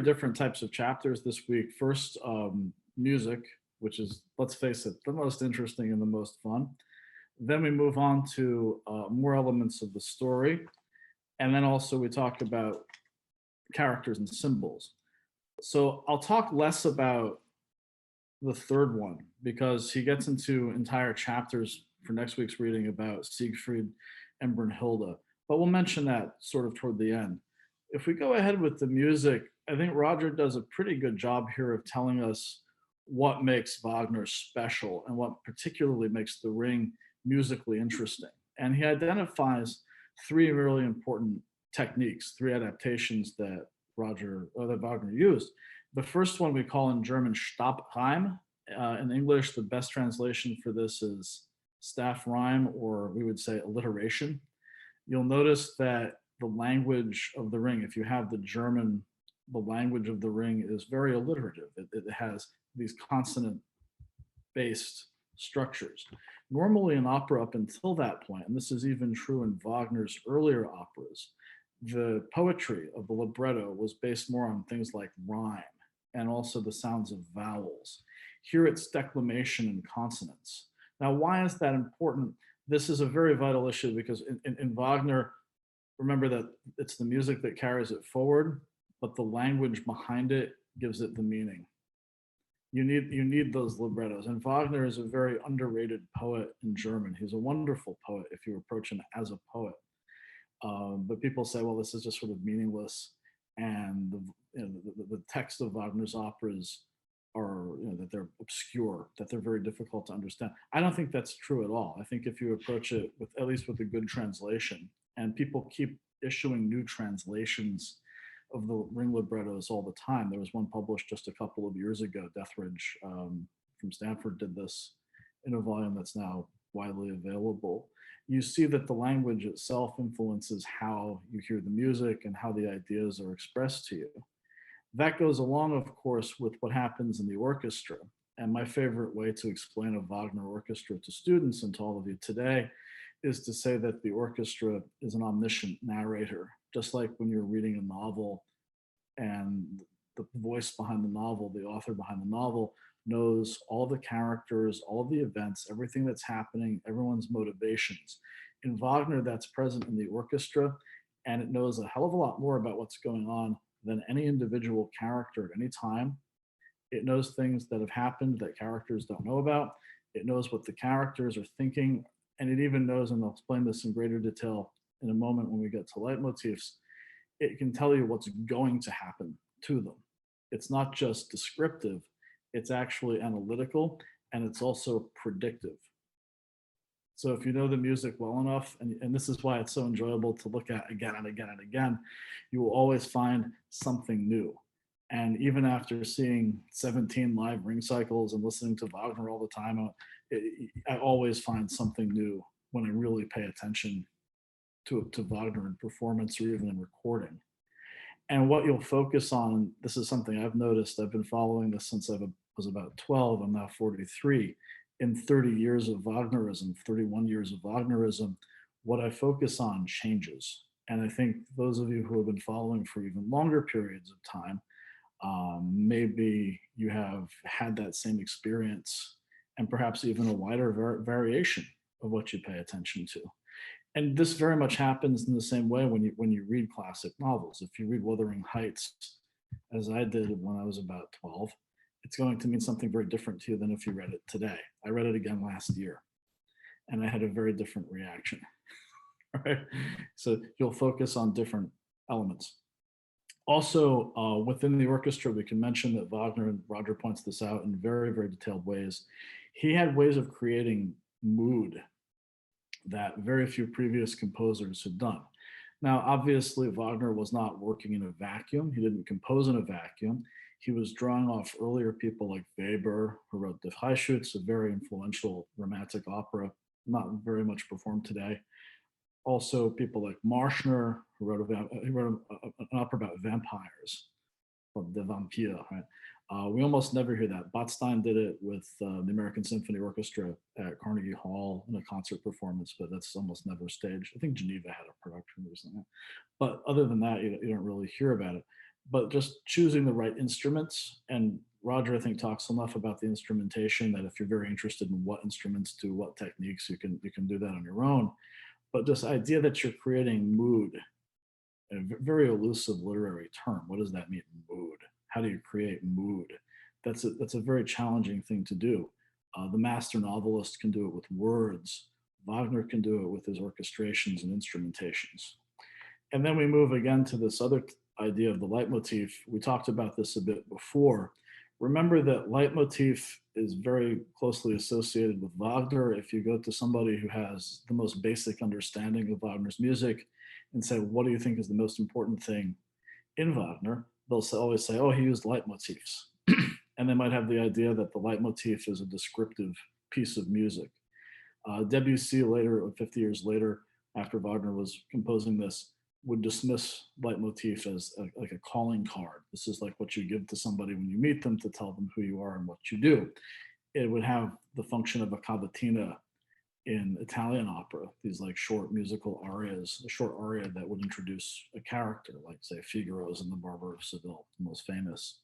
different types of chapters this week. First, music, which is, let's face it, the most interesting and the most fun. Then we move on to more elements of the story. And then also we talk about characters and symbols. So I'll talk less about the third one because he gets into entire chapters for next week's reading about Siegfried and Brunhilde, but we'll mention that sort of toward the end. If we go ahead with the music, I think Roger does a pretty good job here of telling us what makes Wagner special and what particularly makes The Ring musically interesting. And he identifies three really important techniques, three adaptations that Wagner used. The first one we call in German Stabreim. In English, the best translation for this is staff rhyme, or we would say alliteration. You'll notice that the language of The Ring, if you have the German, the language of The Ring is very alliterative. It has these consonant-based structures. Normally in opera up until that point, and this is even true in Wagner's earlier operas, the poetry of the libretto was based more on things like rhyme and also the sounds of vowels. Here it's declamation and consonants. Now, why is that important? This is a very vital issue because in Wagner, remember that it's the music that carries it forward, but the language behind it gives it the meaning. You need those librettos. And Wagner is a very underrated poet in German. He's a wonderful poet if you approach him as a poet. But people say, well, this is just sort of meaningless. And the text of Wagner's operas are, that they're obscure, that they're very difficult to understand. I don't think that's true at all. I think if you approach it with at least with a good translation, and people keep issuing new translations of the Ring librettos all the time. There was one published just a couple of years ago. Dethridge from Stanford did this in a volume that's now widely available. You see that the language itself influences how you hear the music and how the ideas are expressed to you. That goes along, of course, with what happens in the orchestra. And my favorite way to explain a Wagner orchestra to students and to all of you today is to say that the orchestra is an omniscient narrator, just like when you're reading a novel and the voice behind the novel, the author behind the novel, knows all the characters, all the events, everything that's happening, everyone's motivations. In Wagner, that's present in the orchestra, and it knows a hell of a lot more about what's going on than any individual character at any time. It knows things that have happened that characters don't know about. It knows what the characters are thinking, and it even knows, and I'll explain this in greater detail in a moment when we get to leitmotifs, it can tell you what's going to happen to them. It's not just descriptive, it's actually analytical, and it's also predictive. So if you know the music well enough, and this is why it's so enjoyable to look at again and again and again, you will always find something new. And even after seeing 17 live ring cycles and listening to Wagner all the time, I always find something new when I really pay attention to Wagner in performance or even in recording. And what you'll focus on, and this is something I've noticed, I've been following this since I was about 12, I'm now 43. In 30 years of Wagnerism, 31 years of Wagnerism, what I focus on changes. And I think those of you who have been following for even longer periods of time, maybe you have had that same experience and perhaps even a wider variation of what you pay attention to. And this very much happens in the same way when you read classic novels. If you read Wuthering Heights, as I did when I was about 12, it's going to mean something very different to you than if you read it today. I read it again last year, and I had a very different reaction. Right? So you'll focus on different elements. Also, within the orchestra, we can mention that Wagner, and Roger points this out in very, very detailed ways, he had ways of creating mood that very few previous composers had done. Now, obviously, Wagner was not working in a vacuum. He didn't compose in a vacuum. He was drawing off earlier people like Weber, who wrote the Freischütz, a very influential romantic opera, not very much performed today. Also, people like Marschner, who wrote an opera about vampires, called The Vampire. Right? We almost never hear that. Botstein did it with the American Symphony Orchestra at Carnegie Hall in a concert performance, but that's almost never staged. I think Geneva had a production recently. But other than that, you don't really hear about it. but just choosing the right instruments. And Roger, I think, talks enough about the instrumentation that if you're very interested in what instruments do what techniques, you can do that on your own. But this idea that you're creating mood, a very elusive literary term. What does that mean, mood? How do you create mood? That's a very challenging thing to do. The master novelist can do it with words. Wagner can do it with his orchestrations and instrumentations. And then we move again to this other idea of the leitmotif. We talked about this a bit before. Remember that leitmotif is very closely associated with Wagner. If you go to somebody who has the most basic understanding of Wagner's music and say, what do you think is the most important thing in Wagner? They'll always say, oh, he used leitmotifs. And they might have the idea that the leitmotif is a descriptive piece of music. Debussy later, 50 years later, after Wagner was composing this, would dismiss leitmotif as like a calling card. This is like what you give to somebody when you meet them to tell them who you are and what you do. It would have the function of a cavatina in Italian opera, these like short musical arias, a short aria that would introduce a character, like say Figaro's in The Barber of Seville, the most famous.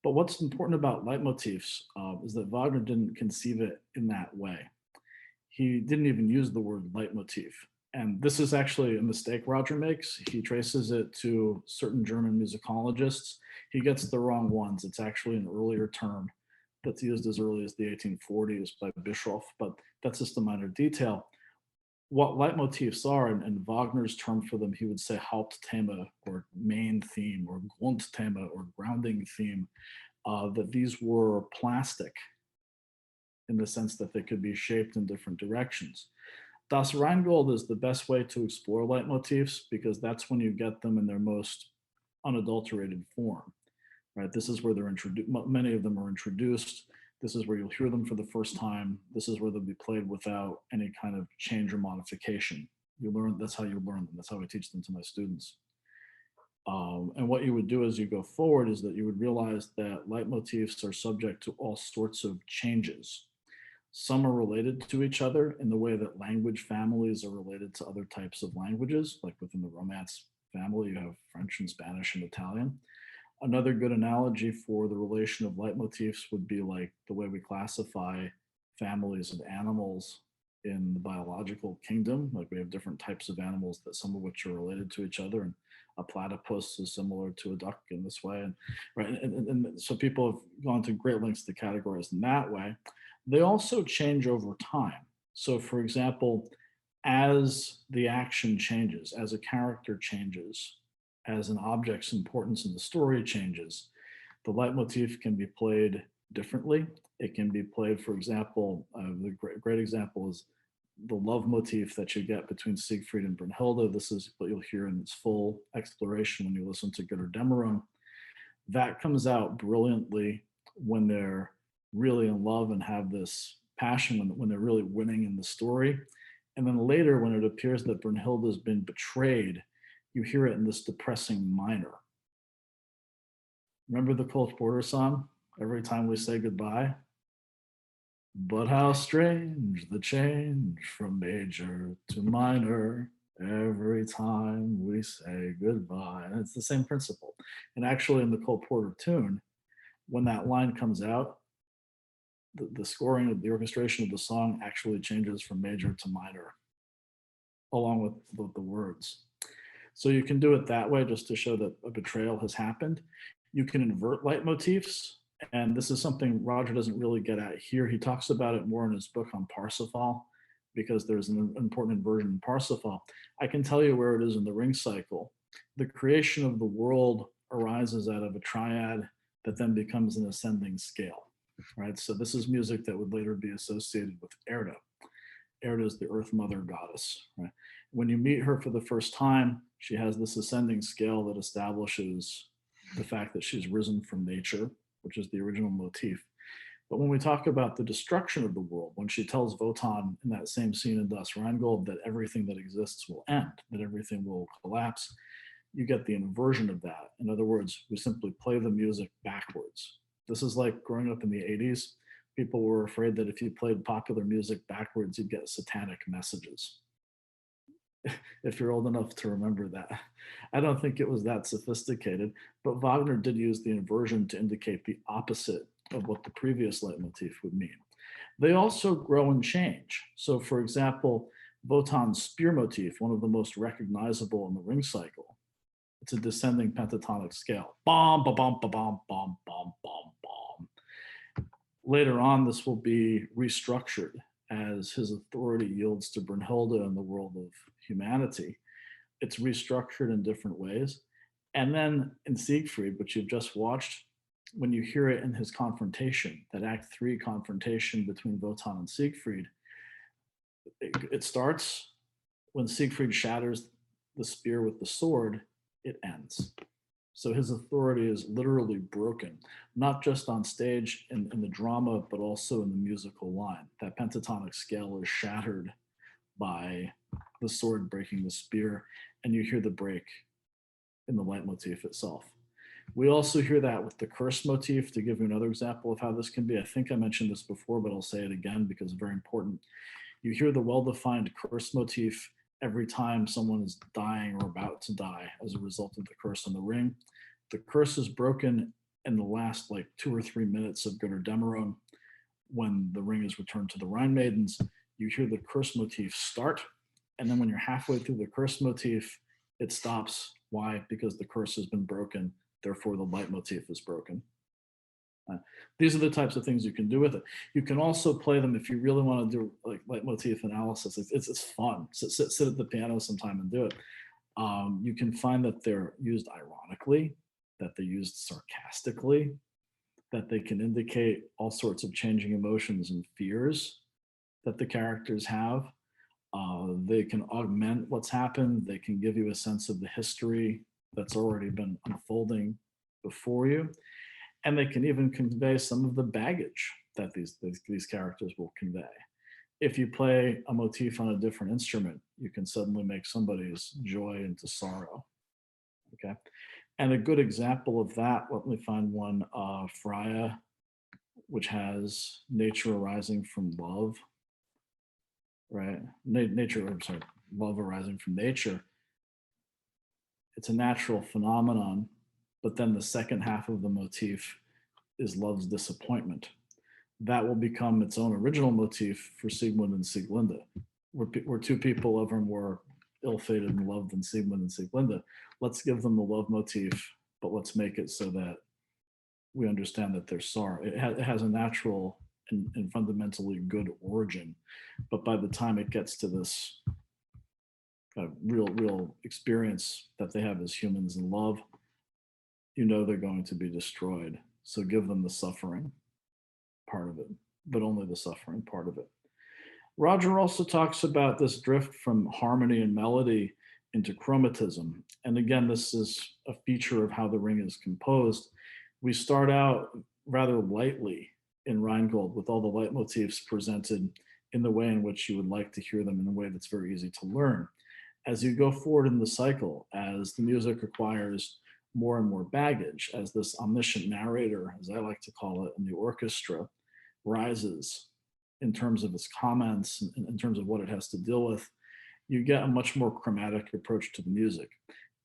But what's important about leitmotifs is that Wagner didn't conceive it in that way. He didn't even use the word leitmotif. And this is actually a mistake Roger makes. He traces it to certain German musicologists. He gets the wrong ones. It's actually an earlier term that's used as early as the 1840s by Bischoff, but that's just a minor detail. What leitmotifs are, and Wagner's term for them, he would say Hauptthema, or main theme, or Grundthema, or grounding theme, that these were plastic in the sense that they could be shaped in different directions. Das Rheingold is the best way to explore leitmotifs because that's when you get them in their most unadulterated form, right? This is where they're introduced. Many of them are introduced. This is where you'll hear them for the first time. This is where they'll be played without any kind of change or modification. You learn, that's how you learn them. That's how I teach them to my students. And what you would do as you go forward is that you would realize that leitmotifs are subject to all sorts of changes. Some are related to each other in the way that language families are related to other types of languages, like within the Romance family, you have French and Spanish and Italian. Another good analogy for the relation of leitmotifs would be like the way we classify families of animals in the biological kingdom. Like we have different types of animals that some of which are related to each other, and a platypus is similar to a duck in this way. And right, and so people have gone to great lengths to categorize in that way. They also change over time. So for example, as the action changes, as a character changes, as an object's importance in the story changes, the leitmotif can be played differently. It can be played, for example, the great example is the love motif that you get between Siegfried and Brunhilde. This is what you'll hear in its full exploration when you listen to Götterdämmerung. That comes out brilliantly when they're really in love and have this passion, when they're really winning in the story. And then later, when it appears that Brunhilde has been betrayed, you hear it in this depressing minor. Remember the Cole Porter song, Every Time We Say Goodbye? But how strange the change from major to minor every time we say goodbye. And it's the same principle. And actually in the Cole Porter tune, when that line comes out, the scoring of the orchestration of the song actually changes from major to minor, along with the words. So you can do it that way just to show that a betrayal has happened. You can invert leitmotifs, and this is something Roger doesn't really get at here. He talks about it more in his book on Parsifal, because there's an important inversion in Parsifal. I can tell you where it is in the ring cycle. The creation of the world arises out of a triad that then becomes an ascending scale, right? So this is music that would later be associated with Erda. Erda is the earth mother goddess, right? When you meet her for the first time, she has this ascending scale that establishes the fact that she's risen from nature, which is the original motif. But when we talk about the destruction of the world, when she tells Wotan in that same scene in Das Rheingold that everything that exists will end, that everything will collapse, you get the inversion of that. In other words, we simply play the music backwards. This is like growing up in the 80s. People were afraid that if you played popular music backwards, you'd get satanic messages. if you're old enough to remember that. I don't think it was that sophisticated, but Wagner did use the inversion to indicate the opposite of what the previous leitmotif would mean. They also grow and change. So for example, Wotan's spear motif, one of the most recognizable in the ring cycle, it's a descending pentatonic scale. Bom, ba, bom, ba, bom, bom, bom, bom, bom. Later on, this will be restructured as his authority yields to Brunhilde in the world of humanity. It's restructured in different ways. And then in Siegfried, which you've just watched, when you hear it in his confrontation, that Act 3 confrontation between Wotan and Siegfried, it starts when Siegfried shatters the spear with the sword, it ends. So his authority is literally broken, not just on stage in the drama, but also in the musical line. That pentatonic scale is shattered by the sword breaking the spear, and you hear the break in the leitmotif itself. We also hear that with the curse motif. To give you another example of how this can be, I think I mentioned this before, but I'll say it again because it's very important. You hear the well-defined curse motif every time someone is dying or about to die as a result of the curse on the ring. The curse is broken in the last like 2 or 3 minutes of Götterdämmerung when the ring is returned to the Rhine Maidens. You hear the curse motif start, and then when you're halfway through the curse motif, it stops. Why? Because the curse has been broken, therefore the leitmotif is broken. These are the types of things you can do with it. You can also play them if you really want to do like leitmotif analysis. It's fun. Sit at the piano sometime and do it. You can find that they're used ironically, that they're used sarcastically, that they can indicate all sorts of changing emotions and fears that the characters have. They can augment what's happened. They can give you a sense of the history that's already been unfolding before you. And they can even convey some of the baggage that these characters will convey. If you play a motif on a different instrument, you can suddenly make somebody's joy into sorrow. Okay. And a good example of that, let me find one, Freya, which has nature arising from love, right? Nature, I'm sorry, love arising from nature. It's a natural phenomenon, but then the second half of the motif is love's disappointment. That will become its own original motif for Siegmund and Sieglinde, where two people ever more ill-fated in love than Siegmund and Sieglinde. Let's give them the love motif, but let's make it so that we understand that they're sorry. It has a natural and fundamentally good origin, but by the time it gets to this real experience that they have as humans in love, you know they're going to be destroyed. So give them the suffering part of it, but only the suffering part of it. Roger also talks about this drift from harmony and melody into chromatism. And again, this is a feature of how the ring is composed. We start out rather lightly in Rheingold with all the leitmotifs presented in the way in which you would like to hear them in a way that's very easy to learn. As you go forward in the cycle, as the music acquires more and more baggage, as this omniscient narrator, as I like to call it, in the orchestra rises in terms of its comments, in terms of what it has to deal with, you get a much more chromatic approach to the music.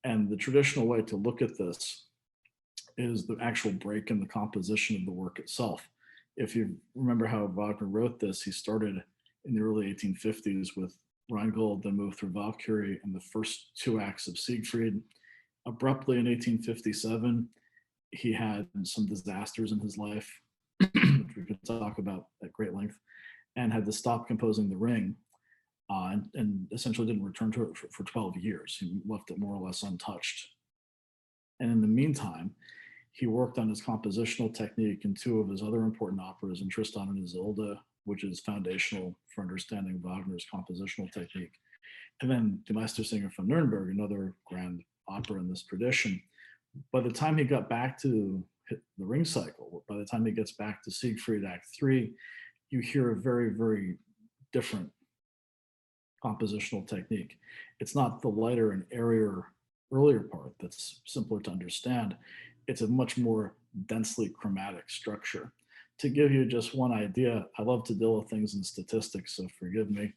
And the traditional way to look at this is the actual break in the composition of the work itself. If you remember how Wagner wrote this, he started in the early 1850s with Rheingold, then moved through Valkyrie and the first 2 acts of Siegfried. Abruptly in 1857, he had some disasters in his life, which we could talk about at great length, and had to stop composing the ring, and essentially didn't return to it for 12 years. He left it more or less untouched. And in the meantime, he worked on his compositional technique in 2 of his other important operas, in Tristan and Isolde, which is foundational for understanding Wagner's compositional technique. And then Die Meistersinger von Nuremberg, another grand opera in this tradition. By the time he got back to the ring cycle, by the time he gets back to Siegfried Act 3, you hear a very, very different compositional technique. It's not the lighter and airier earlier part that's simpler to understand. It's a much more densely chromatic structure. To give you just one idea, I love to deal with things in statistics, so forgive me.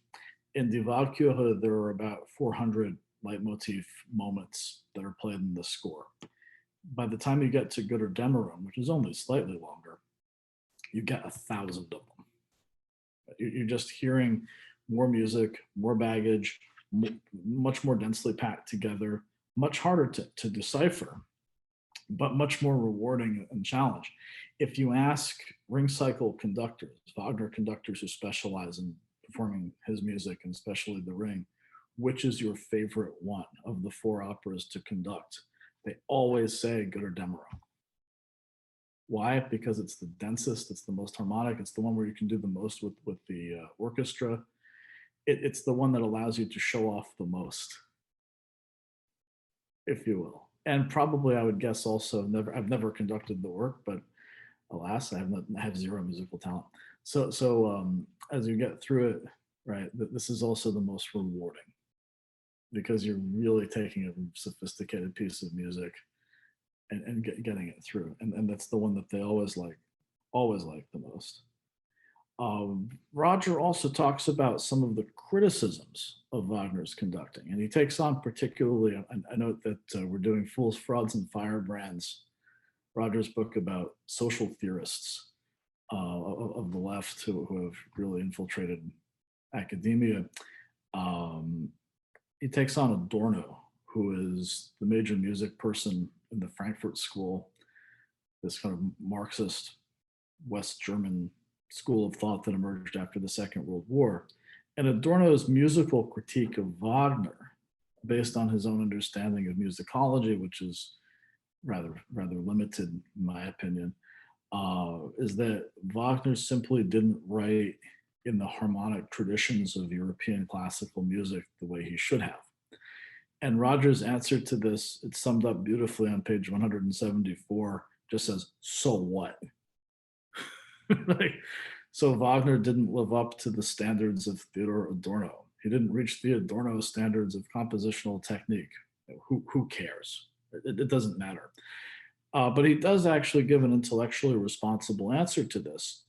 In Die Walküre, there are about 400 leitmotif moments that are played in the score. By the time you get to Götterdämmerung, which is only slightly longer, you get 1,000 of them. You're just hearing more music, more baggage, much more densely packed together, much harder to decipher, but much more rewarding and challenge. If you ask ring cycle conductors, Wagner conductors who specialize in performing his music, and especially the ring, which is your favorite one of the 4 operas to conduct, they always say Götterdämmerung. Why? Because it's the densest, it's the most harmonic, it's the one where you can do the most with the orchestra. It's the one that allows you to show off the most, if you will. And probably I would guess also, I've never conducted the work, but alas, I have 0 musical talent. So as you get through it, right, this is also the most rewarding, because you're really taking a sophisticated piece of music and getting it through. And that's the one that they always like the most. Roger also talks about some of the criticisms of Wagner's conducting, and he takes on particularly, I note that we're doing Fools, Frauds, and Firebrands, Roger's book about social theorists of the left who have really infiltrated academia. He takes on Adorno, who is the major music person in the Frankfurt School, this kind of Marxist West German school of thought that emerged after the Second World War. And Adorno's musical critique of Wagner, based on his own understanding of musicology, which is rather limited in my opinion, is that Wagner simply didn't write in the harmonic traditions of European classical music the way he should have. And Roger's answer to this, it's summed up beautifully on page 174, just says, so what? Like, so Wagner didn't live up to the standards of Theodor Adorno. He didn't reach the Adorno standards of compositional technique. Who cares? It doesn't matter. But he does actually give an intellectually responsible answer to this,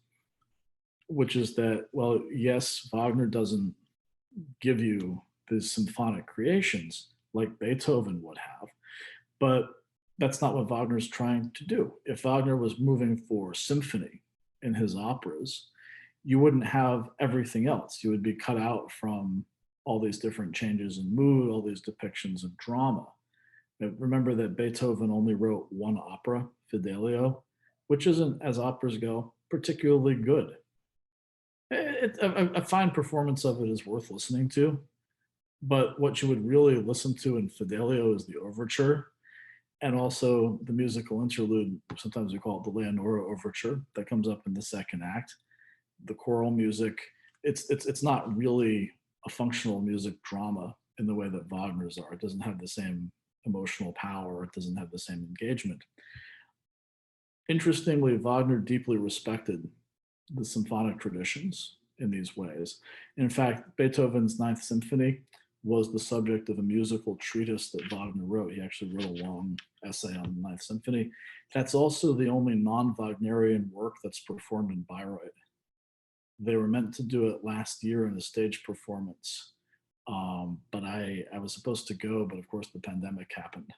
which is that, well, yes, Wagner doesn't give you these symphonic creations like Beethoven would have, but that's not what Wagner's trying to do. If Wagner was moving for symphony in his operas, you wouldn't have everything else. You would be cut out from all these different changes in mood, all these depictions of drama. Now, remember that Beethoven only wrote 1 opera, Fidelio, which isn't, as operas go, particularly good. A fine performance of it is worth listening to, but what you would really listen to in Fidelio is the overture, and also the musical interlude. Sometimes we call it the Leonora overture, that comes up in the 2nd act. The choral music, it's not really a functional music drama in the way that Wagner's are. It doesn't have the same emotional power. It doesn't have the same engagement. Interestingly, Wagner deeply respected the symphonic traditions in these ways. In fact, Beethoven's Ninth Symphony was the subject of a musical treatise that Wagner wrote. He actually wrote a long essay on the Ninth Symphony. That's also the only non-Wagnerian work that's performed in Bayreuth. They were meant to do it last year in a stage performance, but I was supposed to go, but of course the pandemic happened.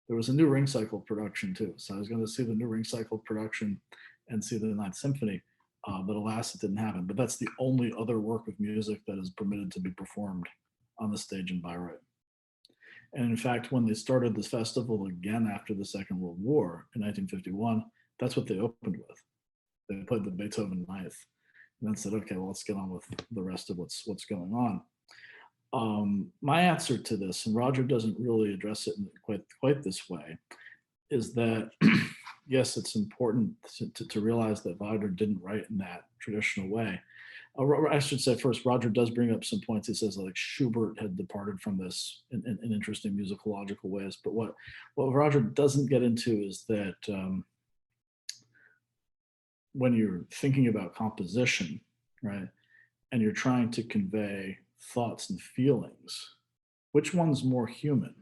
There was a new Ring Cycle production too, so I was going to see the new Ring Cycle production and see the Ninth Symphony, but alas, it didn't happen. But that's the only other work of music that is permitted to be performed on the stage in Bayreuth. And in fact, when they started this festival again after the Second World War in 1951, that's what they opened with. They played the Beethoven Ninth, and then said, okay, well, let's get on with the rest of what's going on. My answer to this, and Roger doesn't really address it in quite this way, is that yes, it's important to realize that Wagner didn't write in that traditional way. I should say first, Roger does bring up some points. He says like Schubert had departed from this in interesting musicological ways. But what Roger doesn't get into is that when you're thinking about composition, right, and you're trying to convey thoughts and feelings, which one's more human?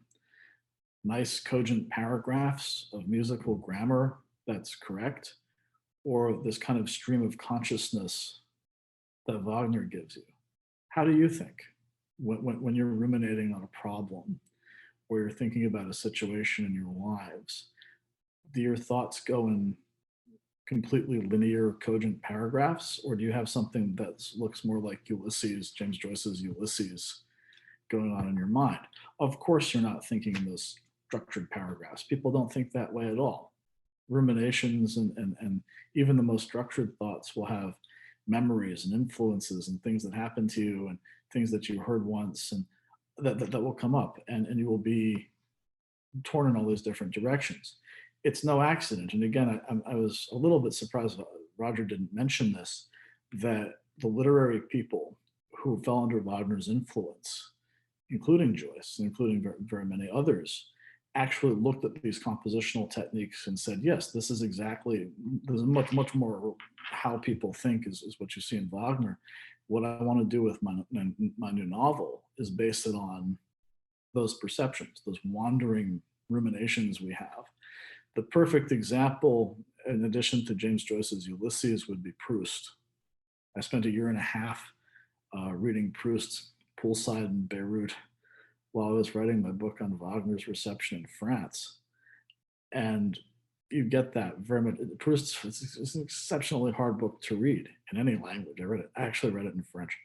Nice cogent paragraphs of musical grammar that's correct, or this kind of stream of consciousness that Wagner gives you? How do you think? when you're ruminating on a problem or you're thinking about a situation in your lives, do your thoughts go in completely linear, cogent paragraphs, or do you have something that looks more like Ulysses, James Joyce's Ulysses, going on in your mind? Of course, you're not thinking in those structured paragraphs. People don't think that way at all. Ruminations and even the most structured thoughts will have memories and influences and things that happen to you and things that you heard once and that will come up, and you will be torn in all these different directions. It's no accident. And again, I was a little bit surprised Roger didn't mention this, that the literary people who fell under Wagner's influence, including Joyce, including very, very many others, actually looked at these compositional techniques and said, yes, this is much more how people think is what you see in Wagner. What I want to do with my new novel is base it on those perceptions, those wandering ruminations we have. The perfect example, in addition to James Joyce's Ulysses, would be Proust. I spent a year and a half reading Proust poolside in Beirut while I was writing my book on Wagner's reception in France. And you get that very much. Proust is an exceptionally hard book to read in any language. I actually read it in French.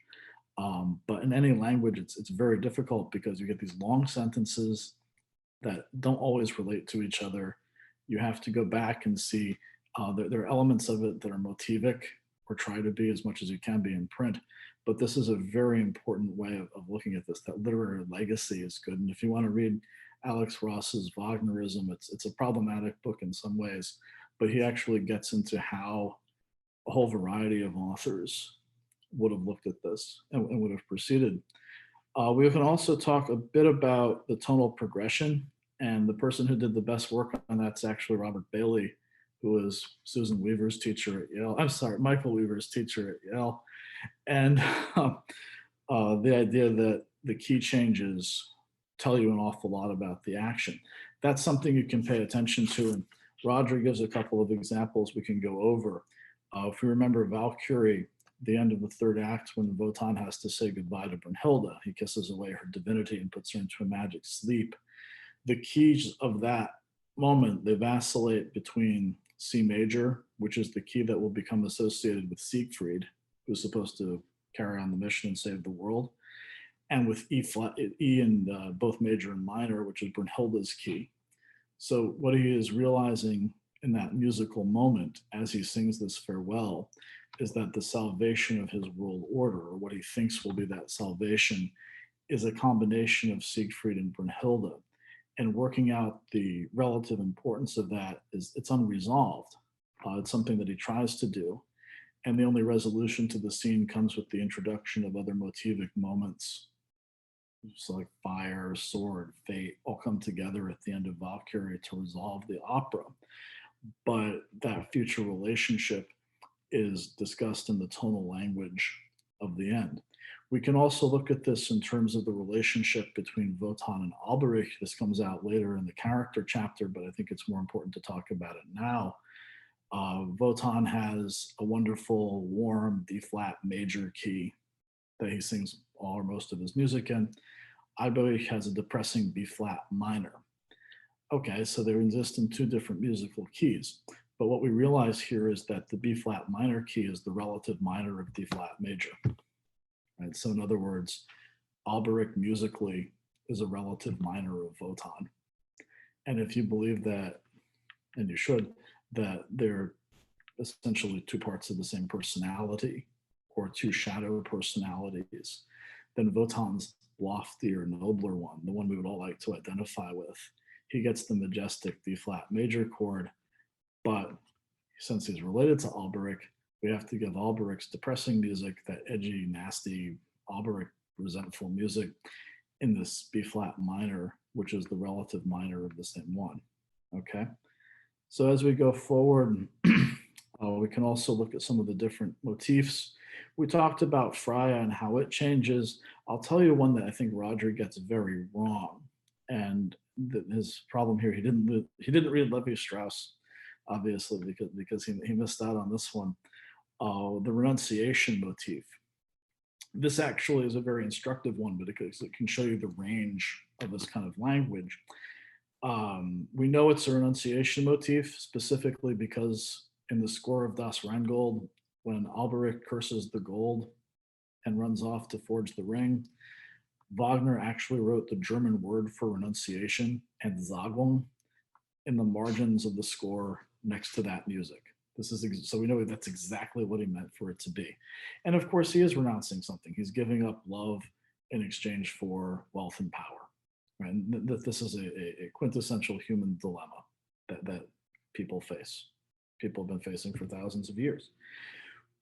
But in any language, it's very difficult because you get these long sentences that don't always relate to each other. You have to go back and see there are elements of it that are motivic, or try to be as much as you can be in print. But this is a very important way of looking at this. That literary legacy is good. And if you want to read Alex Ross's Wagnerism, it's a problematic book in some ways, but he actually gets into how a whole variety of authors would have looked at this and would have proceeded. We can also talk a bit about the tonal progression, and the person who did the best work on that's actually Robert Bailey, who was Susan Weaver's teacher at Yale. I'm sorry, Michael Weaver's teacher at Yale. And the idea that the key changes tell you an awful lot about the action. That's something you can pay attention to. And Roger gives a couple of examples we can go over. If you remember Valkyrie, the end of the third act, when Wotan has to say goodbye to Brunhilde, he kisses away her divinity and puts her into a magic sleep. The keys of that moment, they vacillate between C major, which is the key that will become associated with Siegfried, who's supposed to carry on the mission and save the world, and with E in both major and minor, which is Brunhilde's key. So what he is realizing in that musical moment as he sings this farewell is that the salvation of his world order, or what he thinks will be that salvation, is a combination of Siegfried and Brunhilde. And working out the relative importance of that it's unresolved. It's something that he tries to do. And the only resolution to the scene comes with the introduction of other motivic moments. So like fire, sword, fate, all come together at the end of Valkyrie to resolve the opera. But that future relationship is discussed in the tonal language of the end. We can also look at this in terms of the relationship between Wotan and Alberich. This comes out later in the character chapter, but I think it's more important to talk about it now. Wotan has a wonderful, warm D-flat major key that he sings all or most of his music in. Alberich has a depressing B-flat minor. Okay, so they exist in two different musical keys. But what we realize here is that the B-flat minor key is the relative minor of D-flat major. Right? So in other words, Alberich musically is a relative minor of Wotan. And if you believe that, and you should, that they're essentially two parts of the same personality or two shadow personalities, then Wotan's loftier, nobler one, the one we would all like to identify with, he gets the majestic D-flat major chord, but since he's related to Alberich, we have to give Alberich's depressing music, that edgy, nasty, Alberich resentful music, in this B-flat minor, which is the relative minor of the same one, okay? So as we go forward, we can also look at some of the different motifs. We talked about Freya and how it changes. I'll tell you one that I think Roger gets very wrong. And his problem here, he didn't read Levi-Strauss, obviously, because he missed out on this one. The Renunciation motif. This actually is a very instructive one because it can show you the range of this kind of language. We know it's a renunciation motif specifically because in the score of Das Rheingold, when Alberic curses the gold and runs off to forge the ring, Wagner actually wrote the German word for renunciation, Entsagung, in the margins of the score next to that music. This is so we know that's exactly what he meant for it to be. And of course, he is renouncing something. He's giving up love in exchange for wealth and power. Right? And this is a quintessential human dilemma that people face. People have been facing for thousands of years.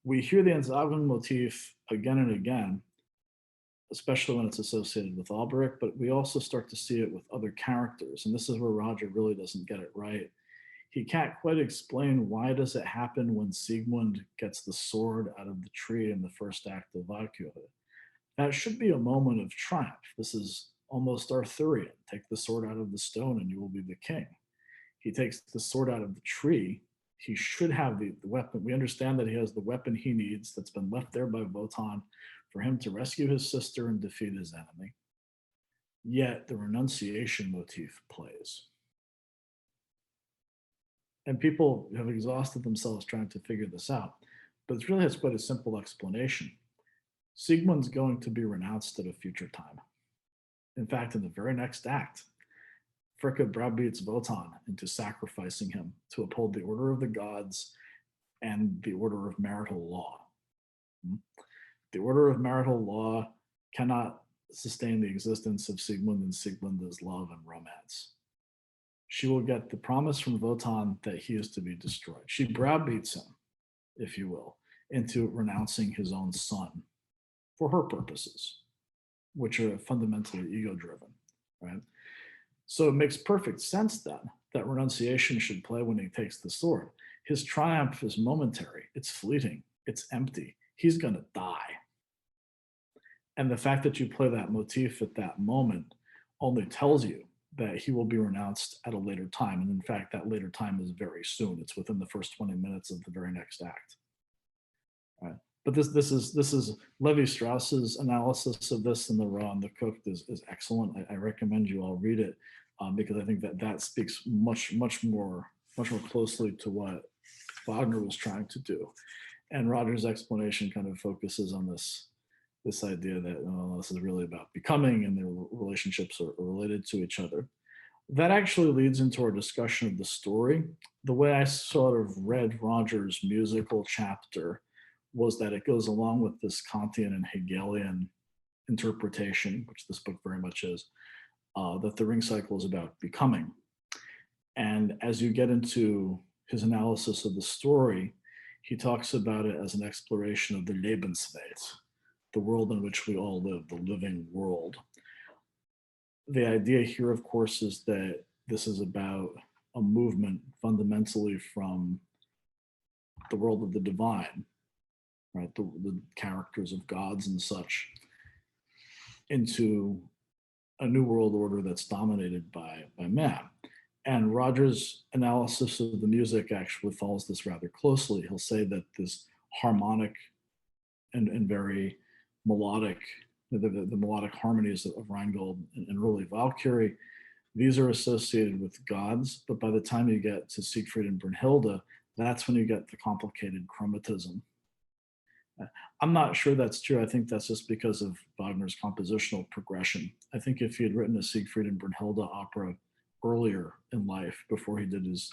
We hear the Entsagung motif again and again, especially when it's associated with Alberic, but we also start to see it with other characters. And this is where Roger really doesn't get it right. He can't quite explain why does it happen when Siegmund gets the sword out of the tree in the first act of Valkyrie. That should be a moment of triumph. This is almost Arthurian. Take the sword out of the stone and you will be the king. He takes the sword out of the tree. He should have the weapon. We understand that he has the weapon he needs that's been left there by Wotan for him to rescue his sister and defeat his enemy. Yet the renunciation motif plays. And people have exhausted themselves trying to figure this out, but it really has quite a simple explanation. Siegmund's going to be renounced at a future time. In fact, in the very next act, Fricka browbeats Wotan into sacrificing him to uphold the order of the gods and the order of marital law. The order of marital law cannot sustain the existence of Siegmund and Sieglunda's love and romance. She will get the promise from Wotan that he is to be destroyed. She browbeats him, if you will, into renouncing his own son for her purposes, which are fundamentally ego-driven, right? So it makes perfect sense then that renunciation should play when he takes the sword. His triumph is momentary, it's fleeting, it's empty. He's gonna die. And the fact that you play that motif at that moment only tells you that he will be renounced at a later time. And in fact, that later time is very soon. It's within the first 20 minutes of the very next act. Right? But this is Levi-Strauss's analysis of this in The Raw and the Cooked is excellent. I recommend you all read it because I think that speaks much more closely to what Wagner was trying to do. And Roger's explanation kind of focuses on this idea that this is really about becoming and their relationships are related to each other. That actually leads into our discussion of the story. The way I sort of read Roger's musical chapter was that it goes along with this Kantian and Hegelian interpretation, which this book very much is, that the ring cycle is about becoming. And as you get into his analysis of the story, he talks about it as an exploration of the Lebenswelt, the world in which we all live, the living world. The idea here, of course, is that this is about a movement fundamentally from the world of the divine, right, the characters of gods and such, into a new world order that's dominated by man. And Roger's analysis of the music actually follows this rather closely. He'll say that this harmonic and very melodic, the melodic harmonies of Rheingold and early Valkyrie, these are associated with gods, but by the time you get to Siegfried and Brunhilde, that's when you get the complicated chromatism. I'm not sure that's true. I think that's just because of Wagner's compositional progression. I think if he had written a Siegfried and Brunhilde opera earlier in life, before he did his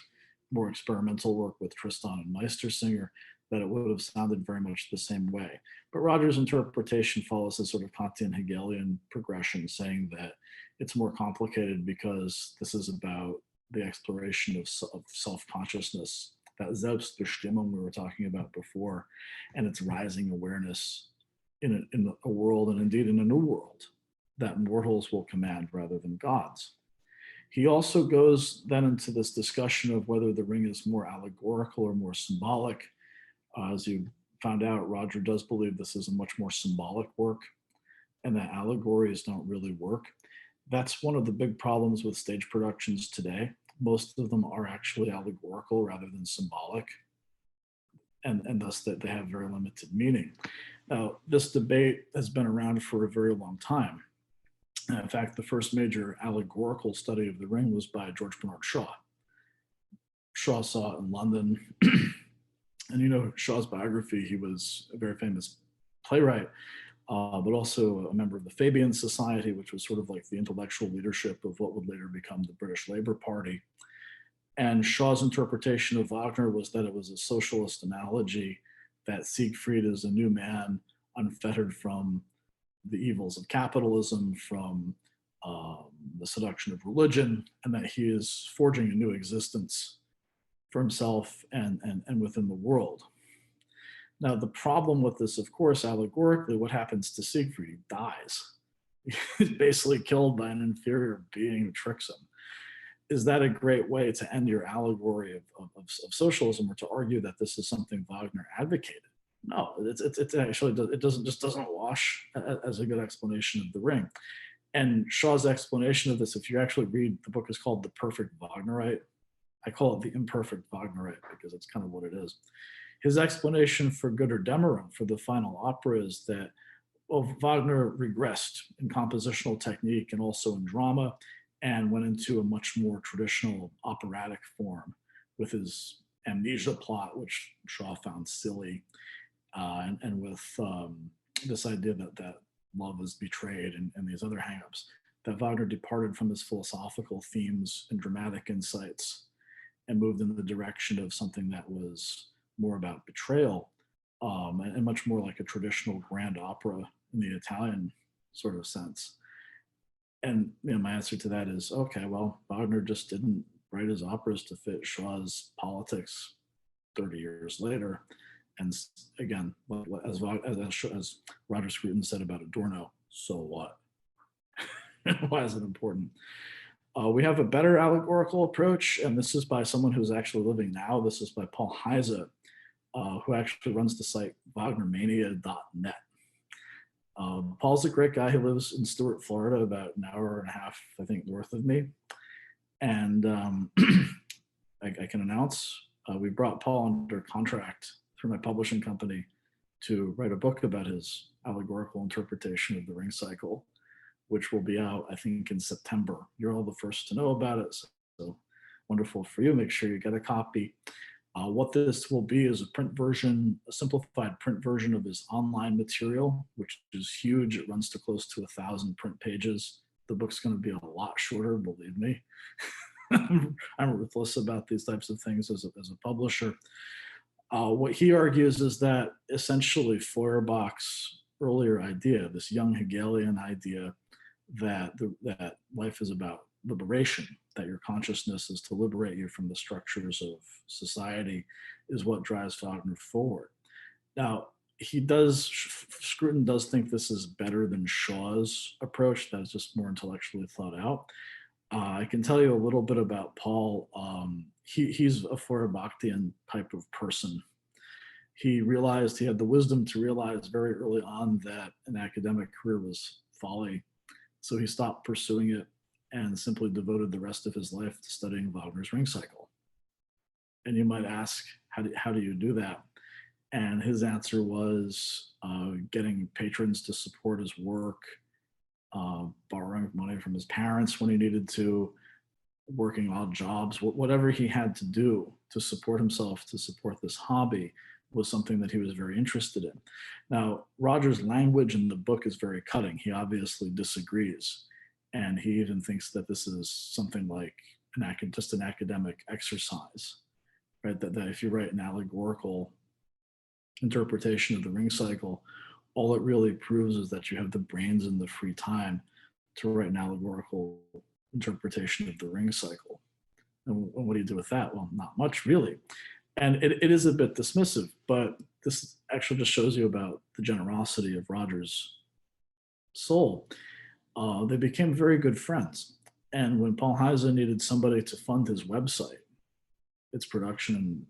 more experimental work with Tristan and Meistersinger, that it would have sounded very much the same way. But Roger's interpretation follows a sort of Kantian Hegelian progression, saying that it's more complicated because this is about the exploration of self-consciousness, that Selbstbestimmung we were talking about before, and its rising awareness in a world, and indeed in a new world, that mortals will command rather than gods. He also goes then into this discussion of whether the ring is more allegorical or more symbolic. As you found out, Roger does believe this is a much more symbolic work and that allegories don't really work. That's one of the big problems with stage productions today. Most of them are actually allegorical rather than symbolic, and thus that they have very limited meaning. Now, this debate has been around for a very long time. And in fact, the first major allegorical study of the ring was by George Bernard Shaw. Shaw saw it in London. And you know Shaw's biography, he was a very famous playwright, but also a member of the Fabian Society, which was sort of like the intellectual leadership of what would later become the British Labour Party. And Shaw's interpretation of Wagner was that it was a socialist analogy, that Siegfried is a new man unfettered from the evils of capitalism, from the seduction of religion, and that he is forging a new existence for himself and within the world. Now, the problem with this, of course, allegorically, what happens to Siegfried? He dies. He's basically killed by an inferior being who tricks him. Is that a great way to end your allegory of socialism, or to argue that this is something Wagner advocated? No, it actually it doesn't wash as a good explanation of the ring. And Shaw's explanation of this, if you actually read, the book is called The Perfect Wagnerite. I call it the imperfect Wagnerite because it's kind of what it is. His explanation for Götterdämmerung, for the final opera, is that, well, Wagner regressed in compositional technique and also in drama, and went into a much more traditional operatic form with his amnesia plot, which Shaw found silly, and with this idea that love is betrayed and these other hangups, that Wagner departed from his philosophical themes and dramatic insights and moved in the direction of something that was more about betrayal, and much more like a traditional grand opera in the Italian sort of sense. And my answer to that is, okay, well, Wagner just didn't write his operas to fit Shaw's politics 30 years later. And again, as Roger Scruton said about Adorno, so what? Why is it important? We have a better allegorical approach, and this is by someone who's actually living now. This is by Paul Heiser, who actually runs the site wagnermania.net. Paul's a great guy. He lives in Stuart, Florida, about an hour and a half, I think, north of me. And I can announce we brought Paul under contract through my publishing company to write a book about his allegorical interpretation of the ring cycle, which will be out, I think, in September. You're all the first to know about it, so wonderful for you. Make sure you get a copy. What this will be is a print version, a simplified print version of his online material, which is huge. It runs to close to 1,000 print pages. The book's going to be a lot shorter, believe me. I'm ruthless about these types of things as a publisher. What he argues is that essentially Feuerbach's earlier idea, this young Hegelian idea that life is about liberation, that your consciousness is to liberate you from the structures of society, is what drives Wagner forward. Now, Scruton does think this is better than Shaw's approach, that is just more intellectually thought out. I can tell you a little bit about Paul. He's a Feuerbachian type of person. He had the wisdom to realize very early on that an academic career was folly. So he stopped pursuing it and simply devoted the rest of his life to studying Wagner's ring cycle. And you might ask, how do you do that? And his answer was getting patrons to support his work, borrowing money from his parents when he needed to, working odd jobs, whatever he had to do to support himself, to support this hobby, was something that he was very interested in. Now, Roger's language in the book is very cutting. He obviously disagrees. And he even thinks that this is something like just an academic exercise, right? That if you write an allegorical interpretation of the ring cycle, all it really proves is that you have the brains and the free time to write an allegorical interpretation of the ring cycle. And what do you do with that? Well, not much, really. And it is a bit dismissive, but this actually just shows you about the generosity of Roger's soul. They became very good friends. And when Paul Heiser needed somebody to fund his website, its production, and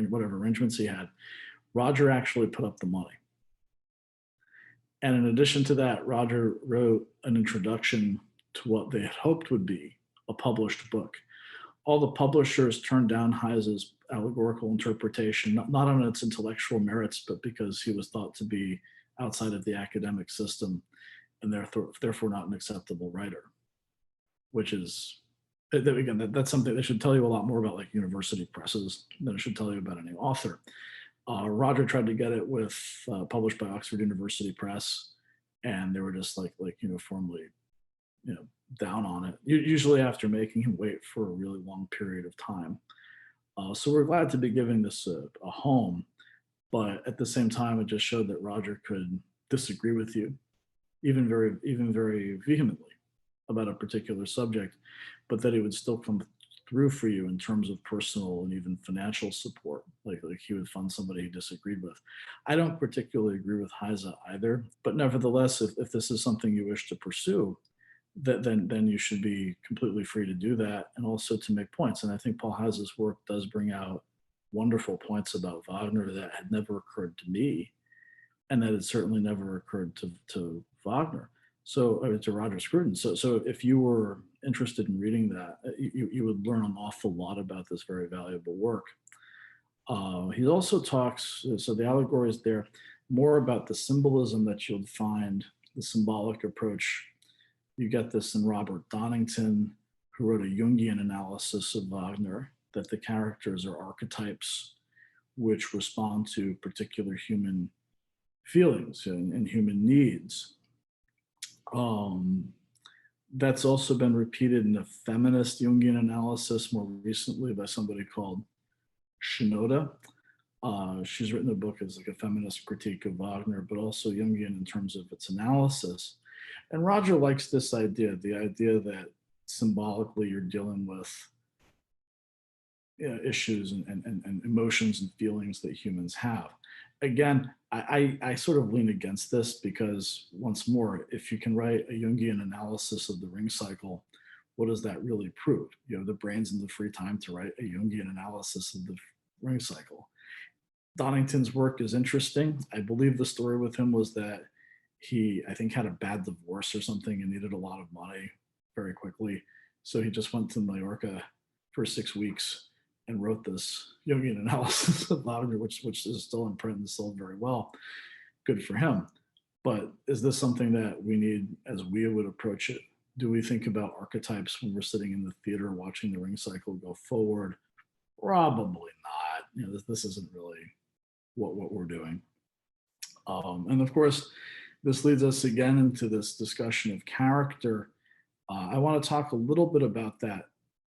whatever arrangements he had, Roger actually put up the money. And in addition to that, Roger wrote an introduction to what they had hoped would be a published book. All the publishers turned down Heiser's allegorical interpretation, not on its intellectual merits, but because he was thought to be outside of the academic system and therefore not an acceptable writer, which is, again, that's something that should tell you a lot more about like university presses than it should tell you about any author. Roger tried to get it with published by Oxford University Press, and they were just like uniformly, down on it. Usually after making him wait for a really long period of time. So we're glad to be giving this a home, but at the same time, it just showed that Roger could disagree with you, even very vehemently about a particular subject, but that he would still come through for you in terms of personal and even financial support. Like he would fund somebody he disagreed with. I don't particularly agree with Heiser either, but nevertheless, if this is something you wish to pursue, then you should be completely free to do that, and also to make points. And I think Paul Heiser's work does bring out wonderful points about Wagner that had never occurred to me, and that had certainly never occurred to Wagner. So to Roger Scruton. So if you were interested in reading that, you would learn an awful lot about this very valuable work. He also talks, so the allegory is there, more about the symbolism that you'll find, the symbolic approach. You get this in Robert Donington, who wrote a Jungian analysis of Wagner, that the characters are archetypes which respond to particular human feelings and human needs. That's also been repeated in a feminist Jungian analysis more recently by somebody called Shinoda. She's written a book as like a feminist critique of Wagner, but also Jungian in terms of its analysis. And Roger likes this idea, the idea that symbolically you're dealing with issues and emotions and feelings that humans have. Again, I sort of lean against this because, once more, if you can write a Jungian analysis of the ring cycle, what does that really prove? You have the brains and the free time to write a Jungian analysis of the ring cycle. Donington's work is interesting. I believe the story with him was that he, I think, had a bad divorce or something and needed a lot of money very quickly. So he just went to Mallorca for 6 weeks and wrote this Jungian analysis of Wagner, which is still in print and sold very well. Good for him. But is this something that we need as we would approach it? Do we think about archetypes when we're sitting in the theater watching the ring cycle go forward? Probably not. This isn't really what we're doing. And of course, this leads us again into this discussion of character. I want to talk a little bit about that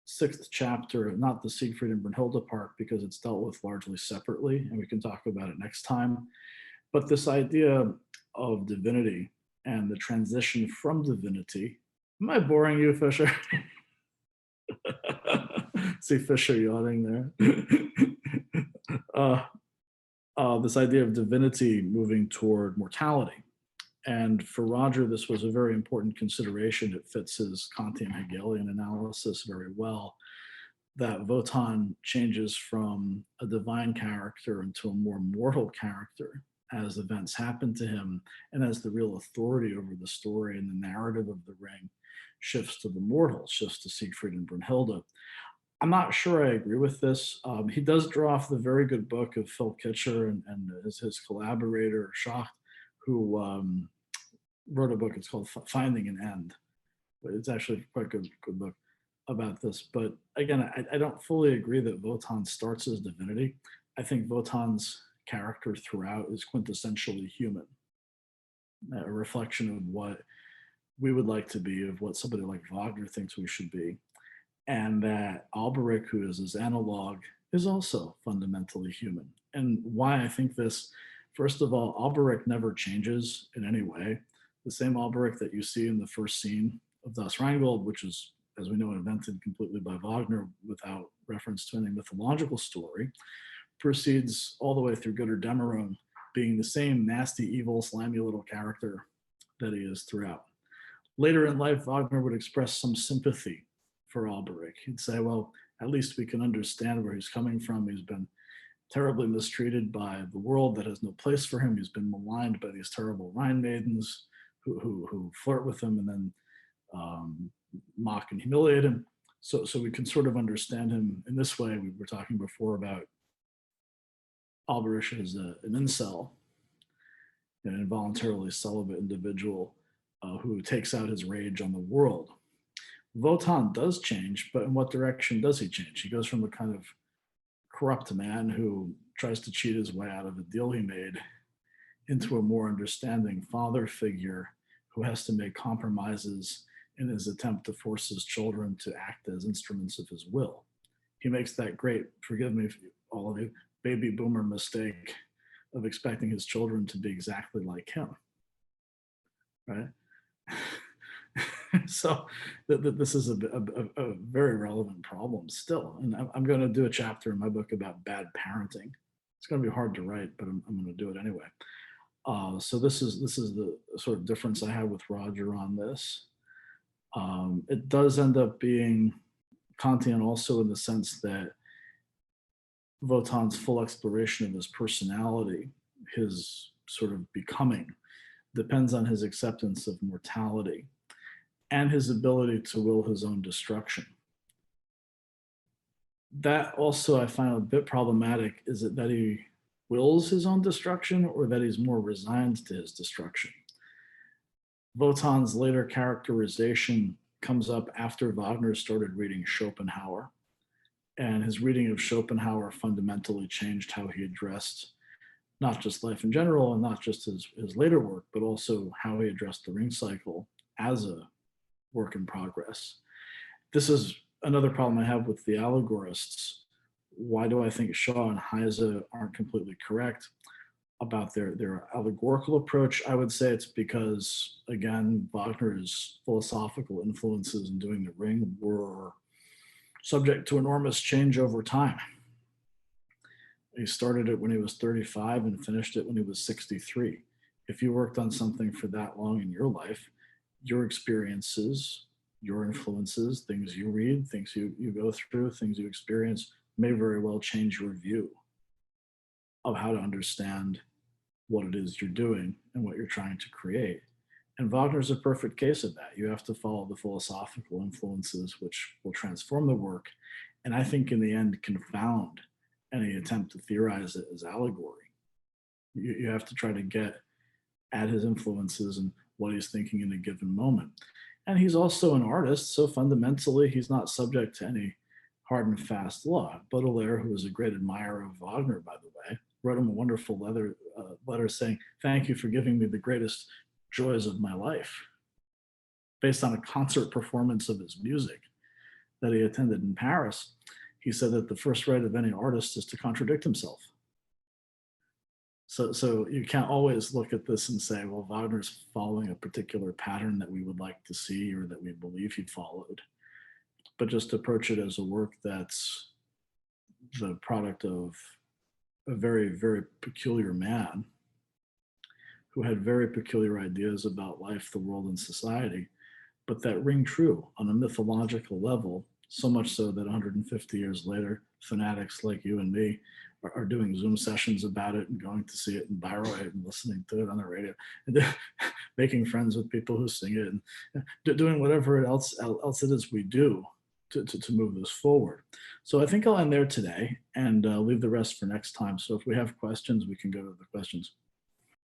6th chapter, not the Siegfried and Brunhilde part, because it's dealt with largely separately, and we can talk about it next time. But this idea of divinity and the transition from divinity. Am I boring you, Fisher? See Fisher yawning there. This idea of divinity moving toward mortality. And for Roger, this was a very important consideration. It fits his Kantian Hegelian analysis very well, that Wotan changes from a divine character into a more mortal character as events happen to him, and as the real authority over the story and the narrative of the ring shifts to the mortal, shifts to Siegfried and Brunhilde. I'm not sure I agree with this. He does draw off the very good book of Phil Kitcher and his collaborator, Schacht, who wrote a book. It's called Finding an End. But it's actually quite a good book about this. But again, I don't fully agree that Wotan starts as divinity. I think Wotan's character throughout is quintessentially human, a reflection of what we would like to be, of what somebody like Wagner thinks we should be. And that Alberic, who is his analog, is also fundamentally human. And why I think this, first of all, Alberic never changes in any way. The same Alberic that you see in the first scene of Das Rheingold, which is, as we know, invented completely by Wagner without reference to any mythological story, proceeds all the way through Götterdämmerung, being the same nasty, evil, slimy little character that he is throughout. Later in life, Wagner would express some sympathy for Alberic. He'd say, well, at least we can understand where he's coming from. He's been terribly mistreated by the world that has no place for him. He's been maligned by these terrible Rhine maidens who flirt with him and then mock and humiliate him. So we can sort of understand him in this way. We were talking before about Alberich as an incel, an involuntarily celibate individual who takes out his rage on the world. Wotan does change, but in what direction does he change? He goes from a kind of corrupt man who tries to cheat his way out of a deal he made into a more understanding father figure who has to make compromises in his attempt to force his children to act as instruments of his will. He makes that great, forgive me, all of you, baby boomer mistake of expecting his children to be exactly like him, right? So this is a very relevant problem still. And I'm going to do a chapter in my book about bad parenting. It's going to be hard to write, but I'm going to do it anyway. So this is the sort of difference I have with Roger on this. It does end up being Kantian also in the sense that Wotan's full exploration of his personality, his sort of becoming, depends on his acceptance of mortality and his ability to will his own destruction. That also I find a bit problematic. Is it that he wills his own destruction or that he's more resigned to his destruction? Wotan's later characterization comes up after Wagner started reading Schopenhauer, and his reading of Schopenhauer fundamentally changed how he addressed not just life in general and not just his later work, but also how he addressed the ring cycle as a work in progress. This is another problem I have with the allegorists. Why do I think Shaw and Heiser aren't completely correct about their allegorical approach? I would say it's because, again, Wagner's philosophical influences in doing the ring were subject to enormous change over time. He started it when he was 35 and finished it when he was 63. If you worked on something for that long in your life, your experiences, your influences, things you read, things you go through, things you experience may very well change your view of how to understand what it is you're doing and what you're trying to create. And Wagner's a perfect case of that. You have to follow the philosophical influences which will transform the work, and I think in the end confound any attempt to theorize it as allegory. You have to try to get at his influences and what he's thinking in a given moment. And he's also an artist, so fundamentally he's not subject to any hard and fast law. Baudelaire, who was a great admirer of Wagner, by the way, wrote him a wonderful letter saying, "Thank you for giving me the greatest joys of my life," based on a concert performance of his music that he attended in Paris. He said that the first right of any artist is to contradict himself. So you can't always look at this and say, well, Wagner's following a particular pattern that we would like to see or that we believe he followed, but just approach it as a work that's the product of a very, very peculiar man who had very peculiar ideas about life, the world, and society, but that ring true on a mythological level, so much so that 150 years later, fanatics like you and me are doing Zoom sessions about it and going to see it in Bayreuth and listening to it on the radio and making friends with people who sing it and doing whatever else it is we do to move this forward. So I think I'll end there today and leave the rest for next time. So if we have questions, we can go to the questions.